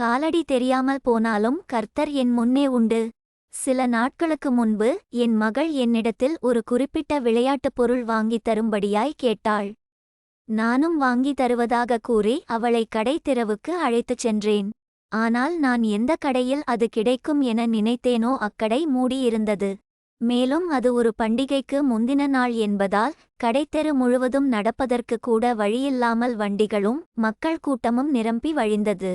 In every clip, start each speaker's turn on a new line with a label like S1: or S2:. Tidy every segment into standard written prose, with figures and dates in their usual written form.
S1: காலடி தெரியாமல் போனாலும் கர்த்தர் என் முன்னே உண்டு. சில நாட்களுக்கு முன்பு என் மகள் என்னிடத்தில் ஒரு குறிப்பிட்ட விளையாட்டுப் பொருள் வாங்கித் தரும்படியாய் கேட்டாள். நானும் வாங்கி தருவதாக கூறி அவளை கடை தெருவுக்கு அழைத்துச் சென்றேன். ஆனால் நான் எந்த கடையில் அது கிடைக்கும் என நினைத்தேனோ அக்கடை மூடியிருந்தது. மேலும் அது ஒரு பண்டிகைக்கு முந்தின நாள் என்பதால் கடைத்தெரு முழுவதும் நடப்பதற்கு கூட வழியில்லாமல் வண்டிகளும் மக்கள் கூட்டமும் நிரம்பி வழிந்தது.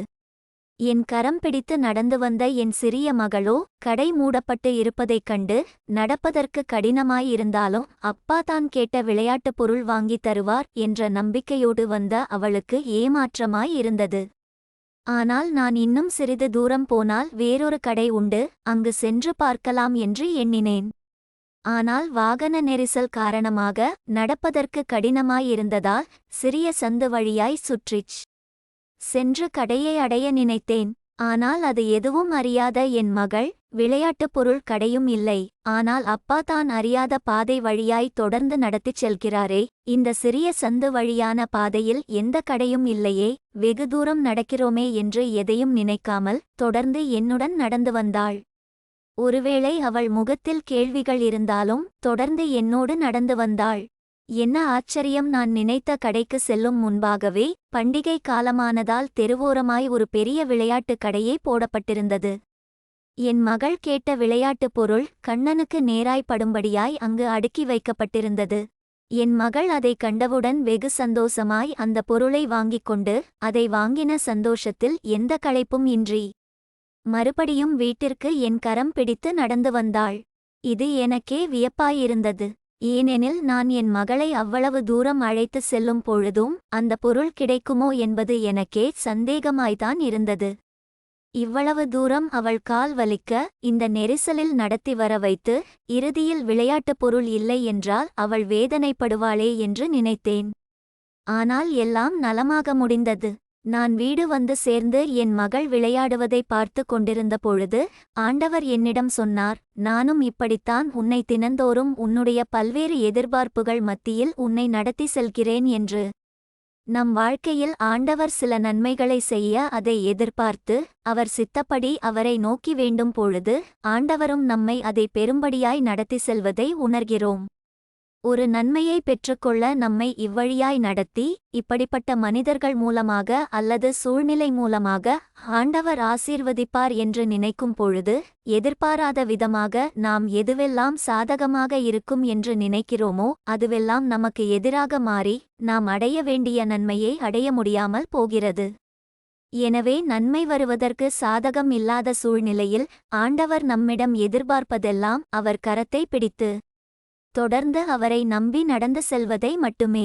S1: என் கரம் பிடித்து நடந்து வந்த என் சிறிய மகளோ கடை மூடப்பட்டு இருப்பதைக் கண்டு நடப்பதற்கு கடினமாயிருந்தாலும் அப்பா தான் கேட்ட விளையாட்டுப் பொருள் வாங்கித் தருவார் என்ற நம்பிக்கையோடு வந்த அவளுக்கு ஏமாற்றமாய் இருந்தது. ஆனால் நான் இன்னும் சிறிது தூரம் போனால் வேறொரு கடை உண்டு, அங்கு சென்று பார்க்கலாம் என்று எண்ணினேன். ஆனால் வாகன நெரிசல் காரணமாக நடப்பதற்கு கடினமாயிருந்ததால் சிறிய சந்து வழியாய் சுற்றிச் சென்று கடையை அடைய நினைத்தேன். ஆனால் அது எதுவும் அறியாத என் மகள், விளையாட்டுப் பொருள் கடையும் இல்லை, ஆனால் அப்பா தான் அறியாத பாதை வழியாய் தொடர்ந்து நடத்திச் செல்கிறாரே, இந்த சிறிய சந்து வழியான பாதையில் எந்த கடையும் இல்லையே, வெகு தூரம் நடக்கிறோமே என்று எதையும் நினைக்காமல் தொடர்ந்து என்னுடன் நடந்து வந்தாள். ஒருவேளை அவள் முகத்தில் கேள்விகள் இருந்தாலும் தொடர்ந்து என்னோடு நடந்து வந்தாள். என்ன ஆச்சரியம், நான் நினைத்த கடைக்கு செல்லும் முன்பாகவே பண்டிகை காலமானதால் தெருவோரமாய் ஒரு பெரிய விளையாட்டுக் கடையே போடப்பட்டிருந்தது. என் மகள் கேட்ட விளையாட்டுப் பொருள் கண்ணனுக்கு நேராய் படும்படியாய் அங்கு அடுக்கி வைக்கப்பட்டிருந்தது. என் மகள் அதை கண்டவுடன் வெகு சந்தோஷமாய் அந்த பொருளை வாங்கிக் கொண்டு அதை வாங்கின சந்தோஷத்தில் எந்த களைப்பும் இன்றி மறுபடியும் வீட்டிற்கு என் கரம் பிடித்து நடந்து வந்தாள். இது எனக்கே வியப்பாயிருந்தது. ஏனெனில் நான் என் மகளை அவ்வளவு தூரம் அழைத்து செல்லும் பொழுதும் அந்த பொருள் கிடைக்குமோ என்பது எனக்கே சந்தேகமாய்தான் இருந்தது. இவ்வளவு தூரம் அவள் கால் வலிக்க இந்த நெரிசலில் நடத்தி வர வைத்து இறுதியில் விளையாட்டுப் பொருள் இல்லை என்றால் அவள் வேதனைப்படுவாளே என்று நினைத்தேன். ஆனால் எல்லாம் நலமாக முடிந்தது. நான் வீடு வந்து சேர்ந்து என் மகள் விளையாடுவதை பார்த்து கொண்டிருந்த பொழுது ஆண்டவர் என்னிடம் சொன்னார், நானும் இப்படித்தான் உன்னை தினந்தோறும் உன்னுடைய பல்வேறு எதிர்பார்ப்புகள் மத்தியில் உன்னை நடத்தி செல்கிறேன் என்று. நம் வாழ்க்கையில் ஆண்டவர் சில நன்மைகளை செய்ய அதை எதிர்பார்த்து அவர் சித்தப்படி அவரை நோக்கி வேண்டும் பொழுது ஆண்டவரும் நம்மை அதை பெரும்படியாய் நடத்தி செல்வதை உணர்கிறோம். ஒரு நன்மையை பெற்றுக்கொள்ள நம்மை இவ்வழியாய் நடத்தி இப்படிப்பட்ட மனிதர்கள் மூலமாக அல்லது சூழ்நிலை மூலமாக ஆண்டவர் ஆசீர்வதிப்பார் என்று நினைக்கும் பொழுது எதிர்பாராத விதமாக நாம் எதுவெல்லாம் சாதகமாக இருக்கும் என்று நினைக்கிறோமோ அதுவெல்லாம் நமக்கு எதிராக மாறி நாம் அடைய வேண்டிய நன்மையை அடைய முடியாமல் போகிறது. எனவே நன்மை வருவதற்கு சாதகம் இல்லாத சூழ்நிலையில் ஆண்டவர் நம்மிடம் எதிர்பார்ப்பதெல்லாம் அவர் கரத்தை பிடித்து தொடர்ந்து அவரை நம்பி நடந்து செல்வதை மட்டுமே.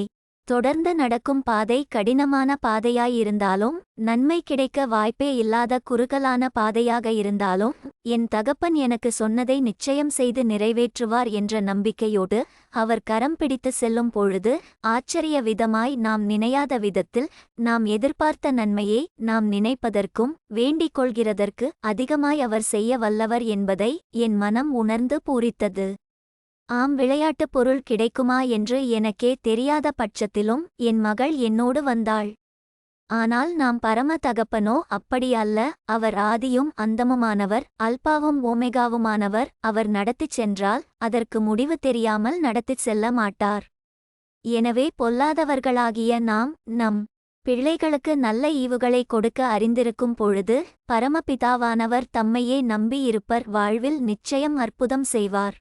S1: தொடர்ந்து நடக்கும் பாதை கடினமான பாதையாயிருந்தாலும் நன்மை கிடைக்க வாய்ப்பே இல்லாத குறுகலான பாதையாக இருந்தாலும் என் தகப்பன் எனக்கு சொன்னதை நிச்சயம் செய்து நிறைவேற்றுவார் என்ற நம்பிக்கையோடு அவர் கரம் பிடித்து செல்லும் பொழுது ஆச்சரிய விதமாய் நாம் நினையாத விதத்தில் நாம் எதிர்பார்த்த நன்மையை நாம் நினைப்பதற்கும் வேண்டிக் கொள்கிறதற்கு அதிகமாய் அவர் செய்ய வல்லவர் என்பதை என் மனம் உணர்ந்து பூரித்தது. ஆம், விளையாட்டுப் பொருள் கிடைக்குமா என்று எனக்கே தெரியாத பட்சத்திலும் என் மகள் என்னோடு வந்தாள். ஆனால் நாம் பரம தகப்பனோ அப்படி அல்ல. அவர் ஆதியும் அந்தமுமானவர், அல்பாவும் ஓமெகாவுமானவர். அவர் நடத்திச் சென்றால் அதற்கு முடிவு தெரியாமல் நடத்திச் செல்ல மாட்டார். எனவே பொல்லாதவர்களாகிய நாம் நம் பிள்ளைகளுக்கு நல்ல ஈவுகளை கொடுக்க அறிந்திருக்கும் பொழுது பரமபிதாவானவர் தம்மையே நம்பியிருப்பர் வாழ்வில் நிச்சயம் அற்புதம் செய்வார்.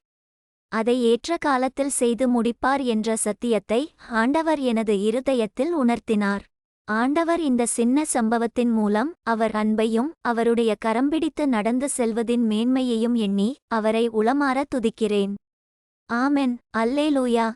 S1: அதை ஏற்ற காலத்தில் செய்து முடிப்பார் என்ற சத்தியத்தை ஆண்டவர் எனது இருதயத்தில் உணர்த்தினார். ஆண்டவர் இந்த சின்ன சம்பவத்தின் மூலம் அவர் அன்பையும் அவருடைய கரம்பிடித்து நடந்து செல்வதின் மேன்மையையும் எண்ணி அவரை உளமாற துதிக்கிறேன். ஆமென், அல்லேலூயா.